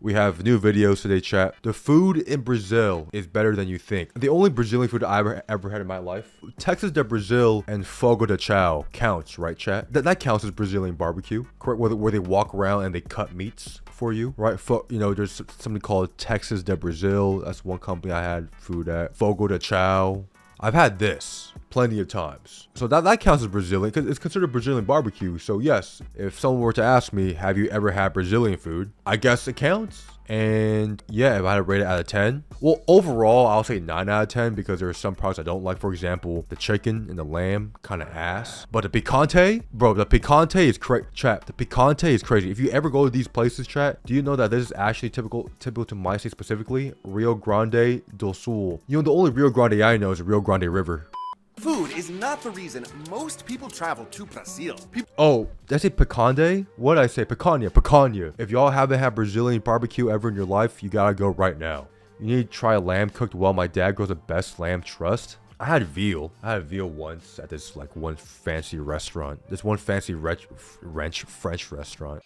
We have new videos today, chat. The food in Brazil is better than you think. The only Brazilian food I ever had in my life, Texas de Brazil and Fogo de Chao counts, right, chat? That counts as Brazilian barbecue, correct? Where they walk around and they cut meats for you, right? You know, there's something called Texas de Brazil. That's one company I had food at. Fogo de Chao. I've had this plenty of times. So that counts as Brazilian because it's considered Brazilian barbecue. So yes, if someone were to ask me, have you ever had Brazilian food? I guess it counts. And yeah, if I had to rate it out of 10, well, overall, I'll say 9 out of 10 because there are some products I don't like. For example, the chicken and the lamb, kind of ass. But the picante, bro, the picante is chat. The picante is crazy. If you ever go to these places, chat, do you know that this is actually typical to my state specifically? Rio Grande do Sul. You know, the only Rio Grande I know is the Rio Grande River. Food is not the reason most people travel to Brazil. Oh, did I say picante? What did I say? Picanha. If y'all haven't had Brazilian barbecue ever in your life, you gotta go right now. You need to try lamb cooked well. My dad grows the best lamb trust. I had veal once at this like one fancy restaurant. This one fancy French restaurant.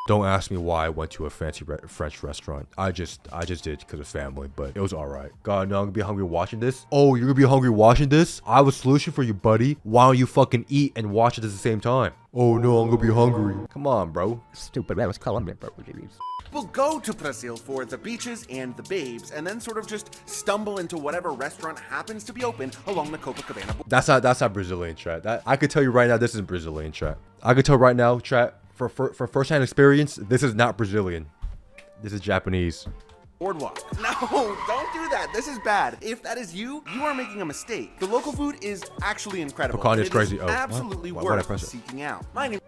Don't ask me why I went to a fancy French restaurant. I just did because of family, but it was all right. God, no, I'm gonna be hungry watching this. Oh, you're gonna be hungry watching this? I have a solution for you, buddy. Why don't you fucking eat and watch it at the same time? Oh no, I'm gonna be hungry. Come on, bro. Stupid man, let's call him. We'll go to Brazil for the beaches and the babes, and then sort of just stumble into whatever restaurant happens to be open along the Copacabana. That's not Brazilian, chat. That I could tell you right now, this is Brazilian, chat. I could tell right now, chat. For first-hand experience, this is not Brazilian. This is Japanese. Boardwalk. No, don't do that. This is bad. If that is you, you are making a mistake. The local food is actually incredible. Pecan is crazy. Oh, absolutely worth seeking out. My name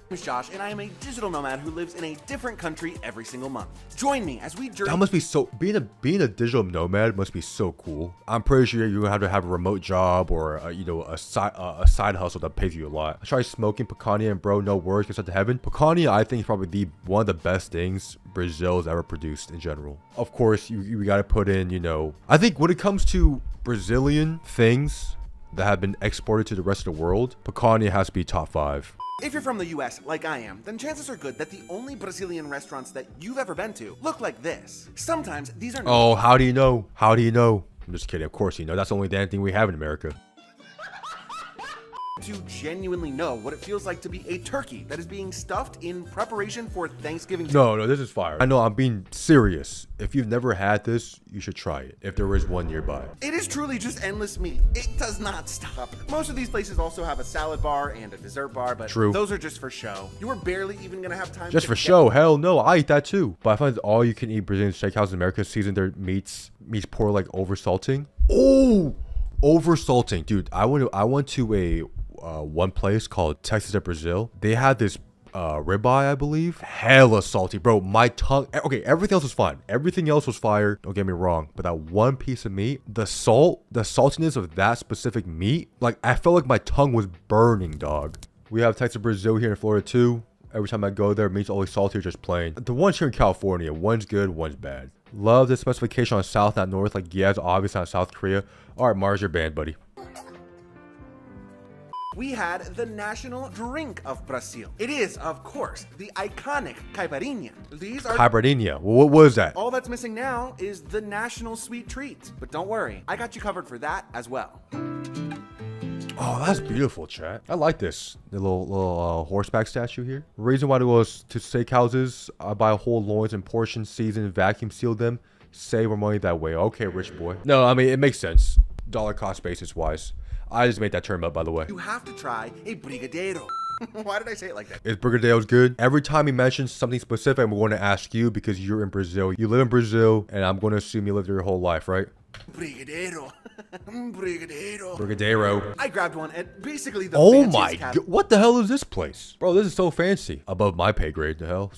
is Josh, and I am a digital nomad who lives in a different country every single month. Join me as we journey. That must be so. Being a digital nomad must be so cool. I'm pretty sure you have to have a remote job or a side hustle that pays you a lot. I tried smoking picanha, and bro, no words can set to heaven. Picanha, I think, is probably one of the best things Brazil has ever produced in general. Of course, you got to put in, I think when it comes to Brazilian things that have been exported to the rest of the world, picanha has to be top 5. If you're from the US, like I am, then chances are good that the only Brazilian restaurants that you've ever been to look like this. Sometimes these are... Oh, how do you know? How do you know? I'm just kidding. Of course you know. That's the only damn thing we have in America. To genuinely know what it feels like to be a turkey that is being stuffed in preparation for Thanksgiving. No, this is fire. I know, I'm being serious. If you've never had this, you should try it if there is one nearby. It is truly just endless meat. It does not stop. Most of these places also have a salad bar and a dessert bar, but those are just for show. You are barely even gonna have time just for show. Hell no, I eat that too. But I find all you can eat Brazilian steakhouse in America season their meats poor like over salting. Oh, over salting, dude. I went to a one place called Texas de Brazil. They had this ribeye, I believe. Hella salty, bro. My tongue. Okay, everything else was fine. Everything else was fire. Don't get me wrong. But that one piece of meat, the saltiness of that specific meat, like I felt like my tongue was burning, dog. We have Texas de Brazil here in Florida too. Every time I go there, meat's always salty or just plain. The ones here in California, one's good, one's bad. Love the specification on South, not North. Like, yeah, it's obvious not South Korea. All right, Mars, your band, buddy. We had the national drink of Brazil. It is, of course, the iconic caipirinha. These are caipirinha. What was that? All that's missing now is the national sweet treat. But don't worry, I got you covered for that as well. Oh, that's beautiful, chat. I like this. The little horseback statue here. The reason why it goes to steakhouses, I buy whole loins and portions, season, vacuum seal them, save more money that way. Okay, rich boy. No, I mean, it makes sense. Dollar cost basis wise. I just made that term up, by the way. You have to try a brigadeiro. Why did I say it like that? Is brigadeiros good? Every time he mentions something specific, I'm going to ask you because you're in Brazil. You live in Brazil, and I'm going to assume you lived there your whole life, right? Brigadeiro. Brigadeiro. Brigadeiro. I grabbed one at basically the Oh my god. What the hell is this place? Bro, this is so fancy. Above my pay grade, the hell?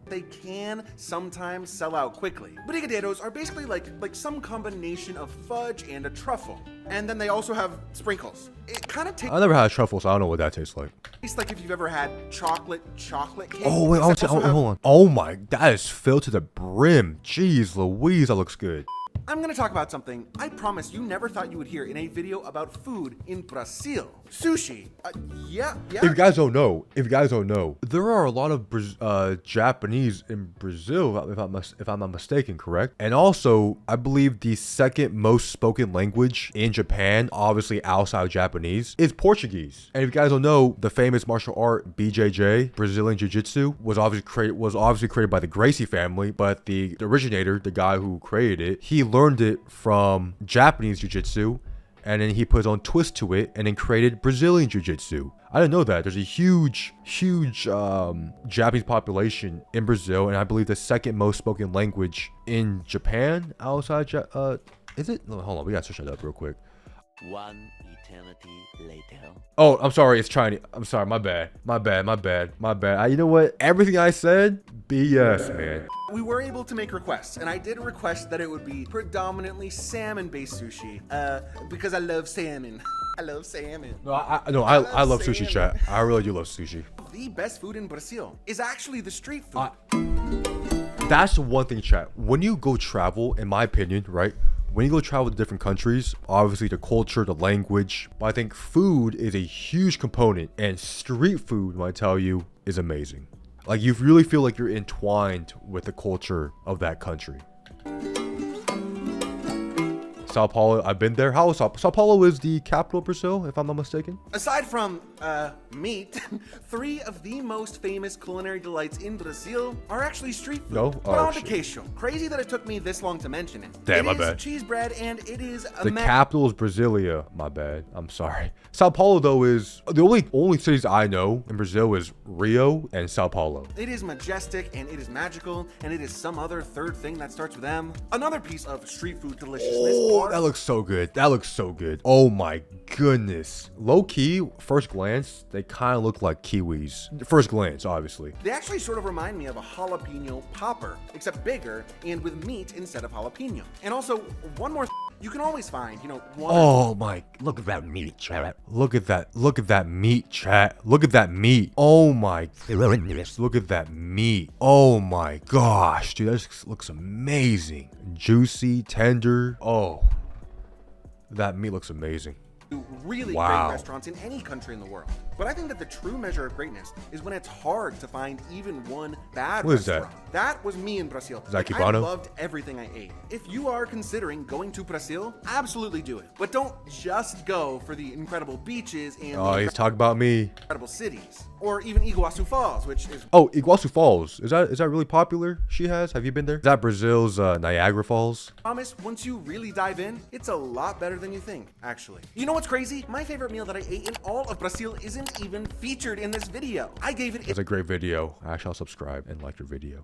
They can sometimes sell out quickly. Brigadeiros are basically like some combination of fudge and a truffle. And then they also have sprinkles. It kind of tastes... I never had truffles, so I don't know what that tastes like. It's like if you've ever had chocolate cake. Oh, wait, hold on. Oh my, that is filled to the brim. Jeez Louise, that looks good. I'm gonna talk about something I promise you never thought you would hear in a video about food in Brazil. Sushi. Yeah. If you guys don't know, there are a lot of Japanese in Brazil, if I'm not mistaken, correct? And also, I believe the second most spoken language in Japan, obviously outside of Japanese, is Portuguese. And if you guys don't know, the famous martial art BJJ, Brazilian Jiu-Jitsu, was obviously created by the Gracie family, but the originator, the guy who created it, he learned it from Japanese Jiu-Jitsu, and then he put his own twist to it and then created Brazilian Jiu-Jitsu. I didn't know that. There's a huge Japanese population in Brazil, and I believe the second most spoken language in Japan outside is it? No, hold on, we gotta search that up real quick. One eternity later. Oh, I'm sorry, it's Chinese. I'm sorry, my bad. You know what? Everything I said, BS, man. We were able to make requests, and I did request that it would be predominantly salmon-based sushi, because I love salmon. I love salmon. No, I love sushi, chat. I really do love sushi. The best food in Brazil is actually the street food. That's the one thing, chat. When you go travel, in my opinion, right? When you go travel to different countries, obviously the culture, the language, but I think food is a huge component, and street food, when I tell you, is amazing. Like, you really feel like you're entwined with the culture of that country. Sao Paulo, I've been there. How is Sao Paulo is the capital of Brazil, if I'm not mistaken. Aside from meat, 3 of the most famous culinary delights in Brazil are actually street food. No? Pão de queijo. Crazy that it took me this long to mention it. Damn, my bad. It is cheese bread, and it is the capital is Brasilia. My bad. I'm sorry. Sao Paulo, though, is the only cities I know in Brazil is Rio and Sao Paulo. It is majestic, and it is magical, and it is some other third thing that starts with M. Another piece of street food deliciousness. Oh, that looks so good. Oh my goodness. Low key, first glance, they kind of look like kiwis. First glance, obviously. They actually sort of remind me of a jalapeno popper, except bigger and with meat instead of jalapeno. And also, one more you can always find, one. Oh my, look at that meat, chat. Look at that meat, chat. Look at that meat. Oh my goodness. Look at that meat. Oh my gosh, dude, that just looks amazing. Juicy, tender. Oh, that meat looks amazing. Really great restaurants in any country in the world. But I think that the true measure of greatness is when it's hard to find even one bad restaurant. That was me in Brazil. I loved everything I ate. If you are considering going to Brazil, absolutely do it. But don't just go for the incredible beaches and he's talking about me. Incredible cities. Or even Iguazu Falls, which is... Oh, Iguazu Falls. Is that really popular? Have you been there? Is that Brazil's Niagara Falls? I promise, once you really dive in, it's a lot better than you think, actually. You know what's crazy? My favorite meal that I ate in all of Brazil isn't even featured in this video. I gave it... It's a great video. Actually, I'll subscribe and like your video.